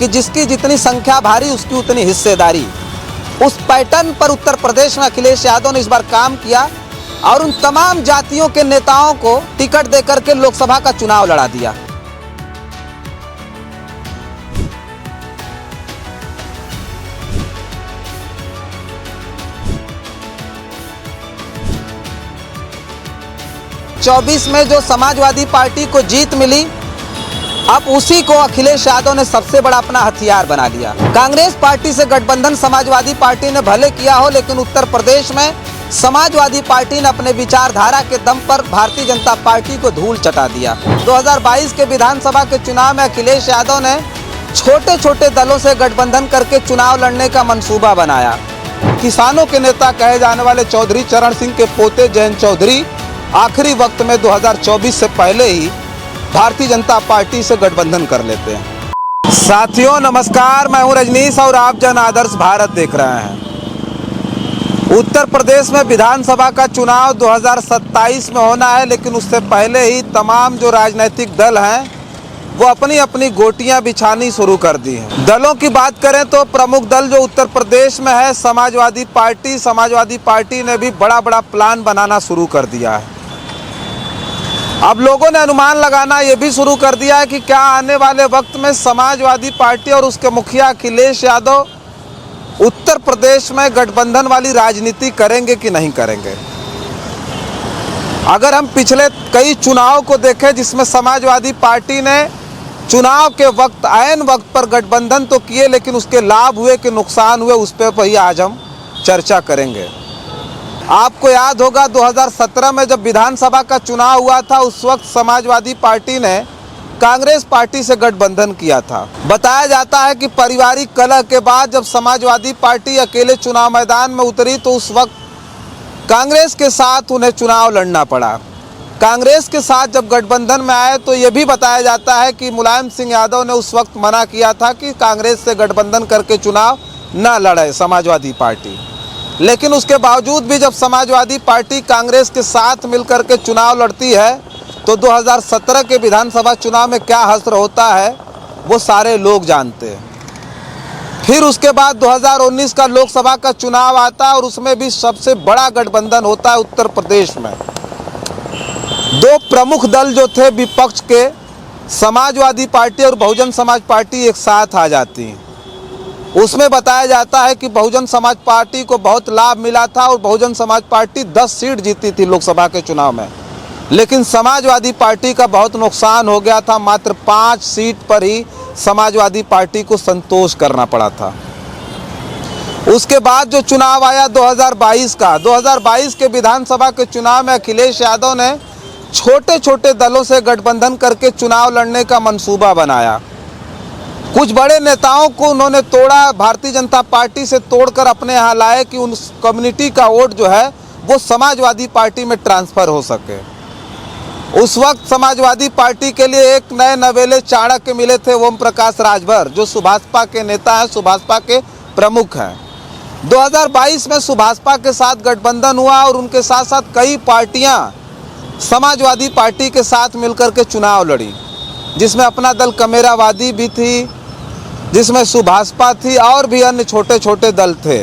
कि जिसकी जितनी संख्या भारी उसकी उतनी हिस्सेदारी। उस पैटर्न पर उत्तर प्रदेश में अखिलेश यादव ने इस बार काम किया और उन तमाम जातियों के नेताओं को टिकट देकर के लोकसभा का चुनाव लड़ा दिया। चौबीस में जो समाजवादी पार्टी को जीत मिली, अब उसी को अखिलेश यादव ने सबसे बड़ा अपना हथियार बना लिया। कांग्रेस पार्टी से गठबंधन समाजवादी पार्टी ने भले किया हो, लेकिन उत्तर प्रदेश में समाजवादी पार्टी ने अपने विचारधारा के दम पर भारतीय जनता पार्टी को धूल चटा दिया। 2022 के विधानसभा के चुनाव में अखिलेश यादव ने छोटे छोटे दलों से गठबंधन करके चुनाव लड़ने का मंसूबा बनाया। किसानों के नेता कहे जाने वाले चौधरी चरण सिंह के पोते जयंत चौधरी आखिरी वक्त में 2024 से पहले ही भारतीय जनता पार्टी से गठबंधन कर लेते हैं। साथियों नमस्कार, मैं हूं रजनीश और आप जन आदर्श भारत देख रहे हैं। उत्तर प्रदेश में विधानसभा का चुनाव 2027 में होना है, लेकिन उससे पहले ही तमाम जो राजनीतिक दल हैं वो अपनी अपनी गोटियां बिछानी शुरू कर दी हैं। दलों की बात करें तो प्रमुख दल जो उत्तर प्रदेश में है समाजवादी पार्टी ने भी बड़ा प्लान बनाना शुरू कर दिया है। अब लोगों ने अनुमान लगाना ये भी शुरू कर दिया है कि क्या आने वाले वक्त में समाजवादी पार्टी और उसके मुखिया अखिलेश यादव उत्तर प्रदेश में गठबंधन वाली राजनीति करेंगे कि नहीं करेंगे। अगर हम पिछले कई चुनाव को देखें जिसमें समाजवादी पार्टी ने चुनाव के वक्त ऐन वक्त पर गठबंधन तो किए, लेकिन उसके लाभ हुए कि नुकसान हुए उस पर ही आज हम चर्चा करेंगे। आपको याद होगा 2017 में जब विधानसभा का चुनाव हुआ था, उस वक्त समाजवादी पार्टी ने कांग्रेस पार्टी से गठबंधन किया था। बताया जाता है कि पारिवारिक कलह के बाद जब समाजवादी पार्टी अकेले चुनाव मैदान में उतरी तो उस वक्त कांग्रेस के साथ उन्हें चुनाव लड़ना पड़ा। कांग्रेस के साथ जब गठबंधन में आए तो ये भी बताया जाता है कि मुलायम सिंह यादव ने उस वक्त मना किया था कि कांग्रेस से गठबंधन करके चुनाव न लड़े समाजवादी पार्टी। लेकिन उसके बावजूद भी जब समाजवादी पार्टी कांग्रेस के साथ मिलकर के चुनाव लड़ती है तो 2017 के विधानसभा चुनाव में क्या हश्र होता है वो सारे लोग जानते हैं। फिर उसके बाद 2019 का लोकसभा का चुनाव आता है और उसमें भी सबसे बड़ा गठबंधन होता है उत्तर प्रदेश में। दो प्रमुख दल जो थे विपक्ष के, समाजवादी पार्टी और बहुजन समाज पार्टी एक साथ आ जाती हैं। उसमें बताया जाता है कि बहुजन समाज पार्टी को बहुत लाभ मिला था और बहुजन समाज पार्टी 10 सीट जीती थी लोकसभा के चुनाव में, लेकिन समाजवादी पार्टी का बहुत नुकसान हो गया था। मात्र 5 सीट पर ही समाजवादी पार्टी को संतोष करना पड़ा था। उसके बाद जो चुनाव आया 2022 के विधानसभा के चुनाव में अखिलेश यादव ने छोटे छोटे दलों से गठबंधन करके चुनाव लड़ने का मंसूबा बनाया। कुछ बड़े नेताओं को उन्होंने तोड़ा, भारतीय जनता पार्टी से तोड़कर अपने यहाँ लाए कि उन कम्युनिटी का वोट जो है वो समाजवादी पार्टी में ट्रांसफ़र हो सके। उस वक्त समाजवादी पार्टी के लिए एक नए नवेले चाणक्य मिले थे, ओम प्रकाश राजभर, जो सुभाषपा के नेता हैं, सुभाषपा के प्रमुख हैं। 2022 में सुभाषपा के साथ गठबंधन हुआ और उनके साथ साथ कई पार्टियां समाजवादी पार्टी के साथ मिलकर के चुनाव लड़ी, जिसमें अपना दल कमेरावादी भी थी, जिसमें सुभाषपा थी और भी अन्य छोटे छोटे दल थे।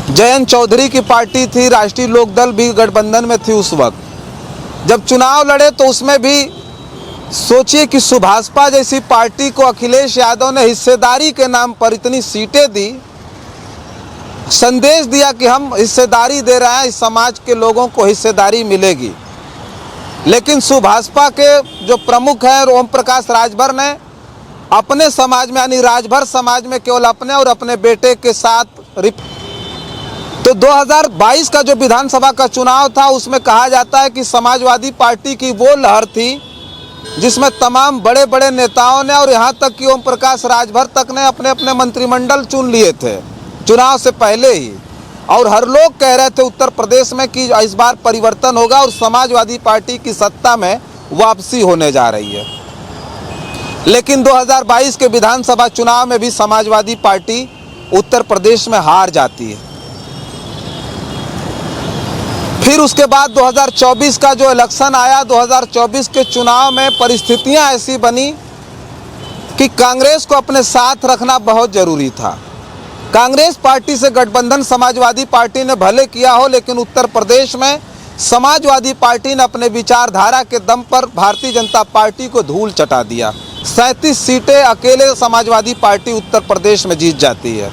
जयंत चौधरी की पार्टी थी, राष्ट्रीय लोकदल भी गठबंधन में थी। उस वक्त जब चुनाव लड़े तो उसमें भी सोचिए कि सुभाषपा जैसी पार्टी को अखिलेश यादव ने हिस्सेदारी के नाम पर इतनी सीटें दी, संदेश दिया कि हम हिस्सेदारी दे रहे हैं, इस समाज के लोगों को हिस्सेदारी मिलेगी। लेकिन सुभाषपा के जो प्रमुख हैं ओम प्रकाश राजभर ने अपने समाज में यानी राजभर समाज में केवल अपने और अपने बेटे के साथ तो 2022 का जो विधानसभा का चुनाव था उसमें कहा जाता है कि समाजवादी पार्टी की वो लहर थी जिसमें तमाम बड़े बड़े नेताओं ने और यहाँ तक कि ओम प्रकाश राजभर तक ने अपने अपने मंत्रिमंडल चुन लिए थे चुनाव से पहले ही। और हर लोग कह रहे थे उत्तर प्रदेश में कि इस बार परिवर्तन होगा और समाजवादी पार्टी की सत्ता में वापसी होने जा रही है। लेकिन 2022 के विधानसभा चुनाव में भी समाजवादी पार्टी उत्तर प्रदेश में हार जाती है। फिर उसके बाद 2024 का जो इलेक्शन आया, 2024 के चुनाव में परिस्थितियां ऐसी बनी कि कांग्रेस को अपने साथ रखना बहुत ज़रूरी था। कांग्रेस पार्टी से गठबंधन समाजवादी पार्टी ने भले किया हो, लेकिन उत्तर प्रदेश में समाजवादी पार्टी ने अपने विचारधारा के दम पर भारतीय जनता पार्टी को धूल चटा दिया। 37 सीटें अकेले समाजवादी पार्टी उत्तर प्रदेश में जीत जाती है।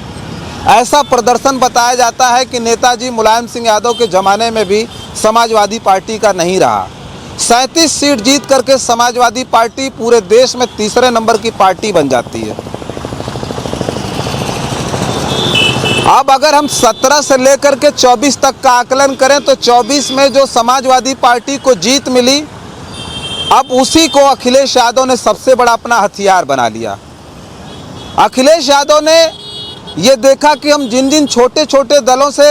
ऐसा प्रदर्शन बताया जाता है कि नेताजी मुलायम सिंह यादव के ज़माने में भी समाजवादी पार्टी का नहीं रहा। 37 सीट जीत करके समाजवादी पार्टी पूरे देश में तीसरे नंबर की पार्टी बन जाती है। अब अगर हम 17 से लेकर के 24 तक का आकलन करें तो 24 में जो समाजवादी पार्टी को जीत मिली, अब उसी को अखिलेश यादव ने सबसे बड़ा अपना हथियार बना लिया। अखिलेश यादव ने ये देखा कि हम जिन जिन छोटे छोटे दलों से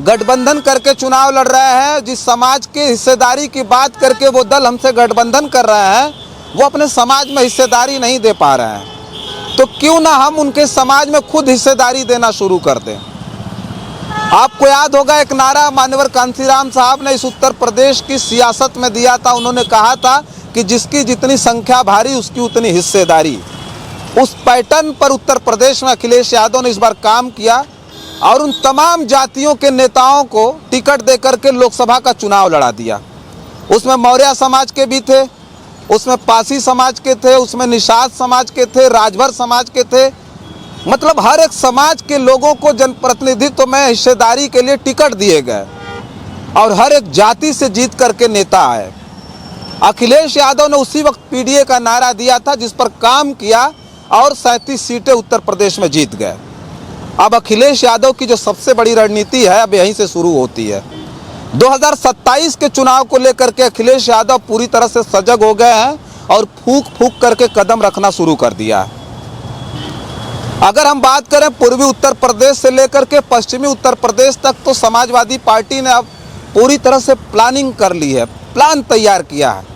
गठबंधन करके चुनाव लड़ रहे हैं, जिस समाज की हिस्सेदारी की बात करके वो दल हमसे गठबंधन कर रहे हैं, वो अपने समाज में हिस्सेदारी नहीं दे पा रहे हैं, तो क्यों ना हम उनके समाज में खुद हिस्सेदारी देना शुरू कर दें। आपको याद होगा एक नारा मान्यवर कांशीराम साहब ने इस उत्तर प्रदेश की सियासत में दिया था। उन्होंने कहा था कि जिसकी जितनी संख्या भारी उसकी उतनी हिस्सेदारी। उस पैटर्न पर उत्तर प्रदेश में अखिलेश यादव ने इस बार काम किया और उन तमाम जातियों के नेताओं को टिकट देकर के लोकसभा का चुनाव लड़ा दिया। उसमें मौर्य समाज के भी थे, उसमें पासी समाज के थे, उसमें निषाद समाज के थे, राजभर समाज के थे। मतलब हर एक समाज के लोगों को जनप्रतिनिधित्व में हिस्सेदारी के लिए टिकट दिए गए और हर एक जाति से जीत करके नेता आए। अखिलेश यादव ने उसी वक्त पीडीए का नारा दिया था, जिस पर काम किया और 37 सीटें उत्तर प्रदेश में जीत गए। अब अखिलेश यादव की जो सबसे बड़ी रणनीति है अब यहीं से शुरू होती है। 2027 के चुनाव को लेकर के अखिलेश यादव पूरी तरह से सजग हो गए हैं और फूंक फूंक करके कदम रखना शुरू कर दिया है। अगर हम बात करें पूर्वी उत्तर प्रदेश से लेकर के पश्चिमी उत्तर प्रदेश तक, तो समाजवादी पार्टी ने अब पूरी तरह से प्लानिंग कर ली है, प्लान तैयार किया है।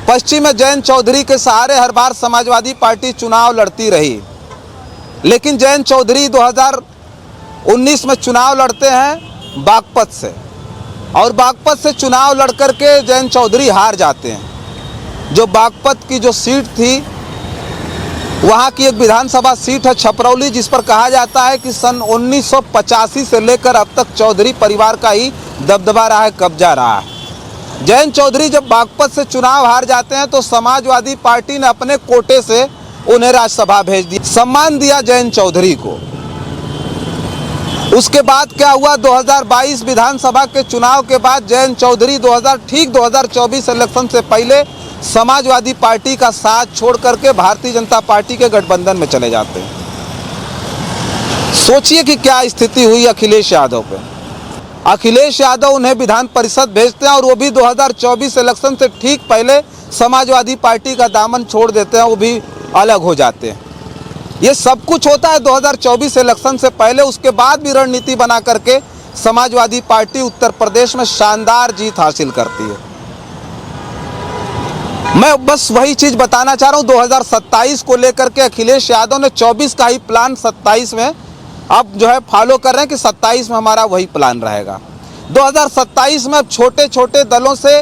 पश्चिम में जयंत चौधरी के सहारे हर बार समाजवादी पार्टी चुनाव लड़ती रही, लेकिन जयंत चौधरी 2019 में चुनाव लड़ते हैं बागपत से, और बागपत से चुनाव लड़ करके जयंत चौधरी हार जाते हैं। जो बागपत की जो सीट थी, वहाँ की एक विधानसभा सीट है छपरौली, जिस पर कहा जाता है कि सन 1985 से लेकर अब तक चौधरी परिवार का ही दबदबा रहा है, कब्जा रहा है। जयंत चौधरी जब बागपत से चुनाव हार जाते हैं तो समाजवादी पार्टी ने अपने कोटे से उन्हें राज्यसभा भेज दिया, सम्मान दिया जयंत चौधरी को। उसके बाद क्या हुआ, 2022 विधानसभा के चुनाव के बाद जयंत चौधरी 2024 इलेक्शन से पहले समाजवादी पार्टी का साथ छोड़ करके भारतीय जनता पार्टी के गठबंधन में चले जाते हैं। सोचिए कि क्या स्थिति हुई अखिलेश यादव पे। अखिलेश यादव उन्हें विधान परिषद भेजते हैं और वो भी 2024 इलेक्शन से ठीक पहले समाजवादी पार्टी का दामन छोड़ देते हैं, वो भी अलग हो जाते हैं। ये सब कुछ होता है 2024 इलेक्शन से पहले। उसके बाद भी रणनीति बना करके समाजवादी पार्टी उत्तर प्रदेश में शानदार जीत हासिल करती है। मैं बस वही चीज़ बताना चाह रहा हूँ, 2027 को लेकर के अखिलेश यादव ने 24 का ही प्लान 27 में अब जो है फॉलो कर रहे हैं कि 27 में हमारा वही प्लान रहेगा। 2027 में अब छोटे छोटे दलों से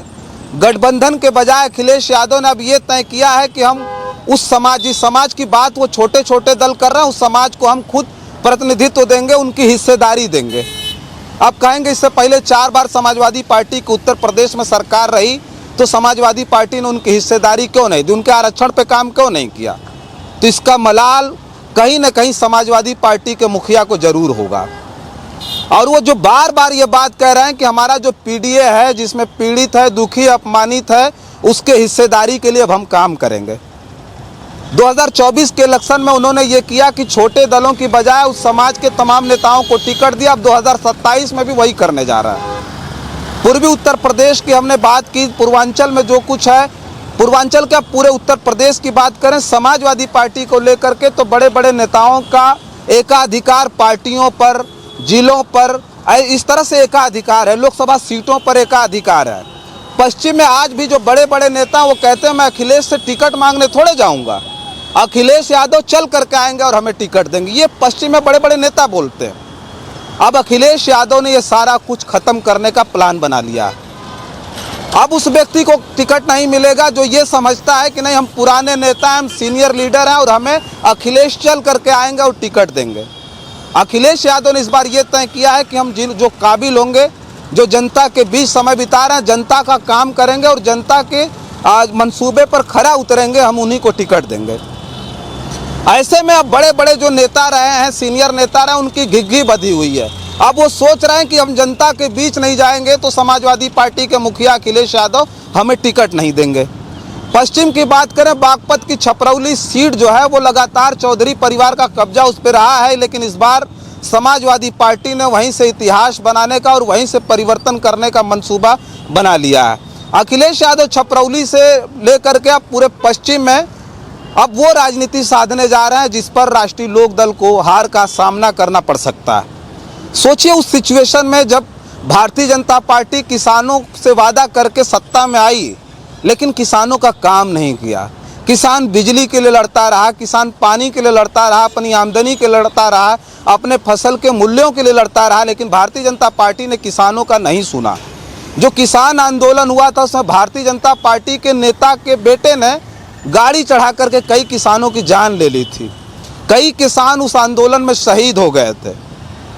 गठबंधन के बजाय अखिलेश यादव ने अब ये तय किया है कि हम उस समाज, जिस समाज की बात वो छोटे छोटे दल कर रहे हैं, उस समाज को हम खुद प्रतिनिधित्व देंगे, उनकी हिस्सेदारी देंगे। अब कहेंगे इससे पहले 4 बार समाजवादी पार्टी की उत्तर प्रदेश में सरकार रही, तो समाजवादी पार्टी ने उनकी हिस्सेदारी क्यों नहीं दी, उनके आरक्षण पे काम क्यों नहीं किया। तो इसका मलाल कहीं ना कहीं समाजवादी पार्टी के मुखिया को जरूर होगा। और वो जो बार बार ये बात कह रहे हैं कि हमारा जो पीडीए है, जिसमें पीड़ित है, दुखी, अपमानित है, उसके हिस्सेदारी के लिए अब हम काम करेंगे। 2024 के इलेक्शन में उन्होंने ये किया कि छोटे दलों की बजाय उस समाज के तमाम नेताओं को टिकट दिया। अब 2027 में भी वही करने जा रहा है। पूर्वी उत्तर प्रदेश की हमने बात की, पूर्वांचल में जो कुछ है, पूर्वांचल का पूरे उत्तर प्रदेश की बात करें समाजवादी पार्टी को लेकर के, तो बड़े बड़े नेताओं का एकाधिकार पार्टियों पर, जिलों पर, इस तरह से एकाधिकार है, लोकसभा सीटों पर एकाधिकार है। पश्चिम में आज भी जो बड़े बड़े नेता वो कहते हैं मैं अखिलेश से टिकट मांगने थोड़े जाऊंगा, अखिलेश यादव चल करके आएंगे और हमें टिकट देंगे, ये पश्चिम में बड़े बड़े नेता बोलते हैं। अब अखिलेश यादव ने ये सारा कुछ खत्म करने का प्लान बना लिया। अब उस व्यक्ति को टिकट नहीं मिलेगा जो ये समझता है कि नहीं हम पुराने नेता हैं, हम सीनियर लीडर हैं और हमें अखिलेश चल करके आएंगे और टिकट देंगे। अखिलेश यादव ने इस बार ये तय किया है कि हम जो काबिल होंगे, जो जनता के बीच समय बिता रहे हैं, जनता का काम करेंगे और जनता के मंसूबे पर खरा उतरेंगे, हम उन्हीं को टिकट देंगे। ऐसे में अब बड़े बड़े जो नेता रहे हैं, सीनियर नेता रहे हैं, उनकी घिघी बधी हुई है। अब वो सोच रहे हैं कि हम जनता के बीच नहीं जाएंगे तो समाजवादी पार्टी के मुखिया अखिलेश यादव हमें टिकट नहीं देंगे। पश्चिम की बात करें, बागपत की छपरौली सीट जो है वो लगातार चौधरी परिवार का कब्जा उस पर रहा है, लेकिन इस बार समाजवादी पार्टी ने वहीं से इतिहास बनाने का और वहीं से परिवर्तन करने का मंसूबा बना लिया है। अखिलेश यादव छपरौली से लेकर के अब पूरे पश्चिम में अब वो राजनीति साधने जा रहे हैं जिस पर राष्ट्रीय लोकदल को हार का सामना करना पड़ सकता है। सोचिए उस सिचुएशन में जब भारतीय जनता पार्टी किसानों से वादा करके सत्ता में आई, लेकिन किसानों का काम नहीं किया। किसान बिजली के लिए लड़ता रहा, किसान पानी के लिए लड़ता रहा, अपनी आमदनी के लिए लड़ता रहा, अपने फसल के मूल्यों के लिए लड़ता रहा, लेकिन भारतीय जनता पार्टी ने किसानों का नहीं सुना। जो किसान आंदोलन हुआ था उसमें भारतीय जनता पार्टी के नेता के बेटे ने गाड़ी चढ़ा करके कई किसानों की जान ले ली थी। कई किसान उस आंदोलन में शहीद हो गए थे।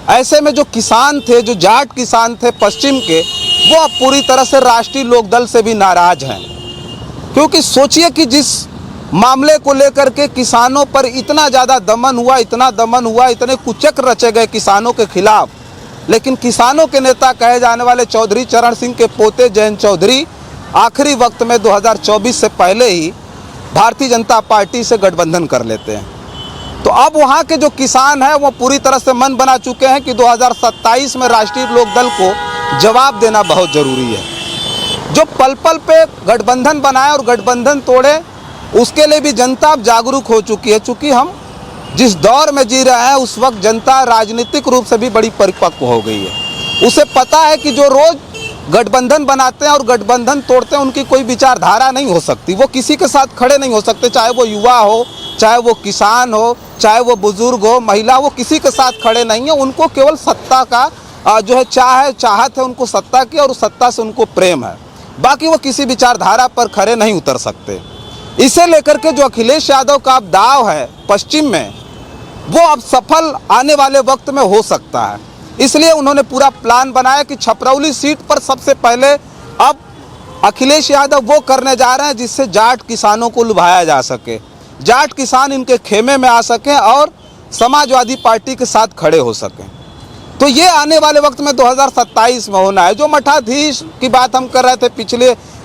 ऐसे में जो किसान थे, जो जाट किसान थे पश्चिम के, वो अब पूरी तरह से राष्ट्रीय लोकदल से भी नाराज हैं। क्योंकि सोचिए कि जिस मामले को लेकर के किसानों पर इतना ज़्यादा दमन हुआ, इतने कुचक्र रचे गए किसानों के खिलाफ, लेकिन किसानों के नेता कहे जाने वाले चौधरी चरण सिंह के पोते जयंत चौधरी आखिरी वक्त में 2024 से पहले ही भारतीय जनता पार्टी से गठबंधन कर लेते हैं। तो अब वहाँ के जो किसान हैं वो पूरी तरह से मन बना चुके हैं कि 2027 में राष्ट्रीय लोकदल को जवाब देना बहुत ज़रूरी है। जो पल पल पे गठबंधन बनाए और गठबंधन तोड़े, उसके लिए भी जनता अब जागरूक हो चुकी है। चूँकि हम जिस दौर में जी रहे हैं उस वक्त जनता राजनीतिक रूप से भी बड़ी परिपक्व हो गई है। उसे पता है कि जो रोज़ गठबंधन बनाते हैं और गठबंधन तोड़ते हैं उनकी कोई विचारधारा नहीं हो सकती, वो किसी के साथ खड़े नहीं हो सकते, चाहे वो युवा हो, चाहे वो किसान हो, चाहे वो बुजुर्ग हो, महिला, वो किसी के साथ खड़े नहीं है। उनको केवल सत्ता का जो है चाहत है उनको सत्ता की, और उस सत्ता से उनको प्रेम है। बाकी वो किसी विचारधारा पर खड़े नहीं उतर सकते। इसे लेकर के जो अखिलेश यादव का अब दाव है पश्चिम में, वो अब सफल आने वाले वक्त में हो सकता है। इसलिए उन्होंने पूरा प्लान बनाया कि छपरौली सीट पर सबसे पहले अब अखिलेश यादव वो करने जा रहे हैं जिससे जाट किसानों को लुभाया जा सके, जाट किसान इनके खेमे में आ सकें और समाजवादी पार्टी के साथ खड़े हो सकें। तो ये आने वाले वक्त में 2027 में होना है। जो मठाधीश की बात हम कर रहे थे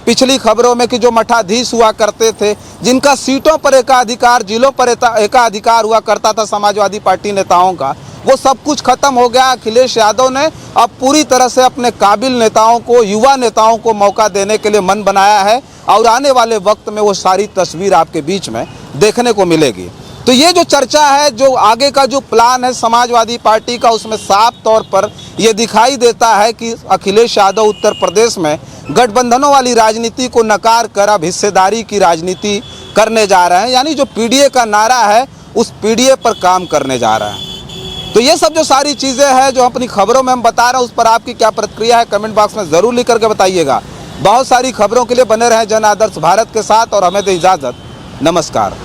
पिछली खबरों में कि जो मठाधीश हुआ करते थे, जिनका सीटों पर एकाधिकार, जिलों पर एकाधिकार हुआ करता था समाजवादी पार्टी नेताओं का, वो सब कुछ खत्म हो गया। अखिलेश यादव ने अब पूरी तरह से अपने काबिल नेताओं को, युवा नेताओं को मौका देने के लिए मन बनाया है और आने वाले वक्त में वो सारी तस्वीर आपके बीच में देखने को मिलेगी। तो ये जो चर्चा है, जो आगे का जो प्लान है समाजवादी पार्टी का, उसमें साफ तौर पर ये दिखाई देता है कि अखिलेश यादव उत्तर प्रदेश में गठबंधनों वाली राजनीति को नकार कर अब हिस्सेदारी की राजनीति करने जा रहे हैं। यानी जो पीडीए का नारा है उस पीडीए पर काम करने जा रहे हैं। तो ये सब जो सारी चीज़ें हैं जो अपनी खबरों में हम बता रहे हैं, उस पर आपकी क्या प्रतिक्रिया है कमेंट बॉक्स में ज़रूर लिख करके बताइएगा। बहुत सारी खबरों के लिए बने रहें जन आदर्श भारत के साथ और हमें दें इजाज़त। नमस्कार।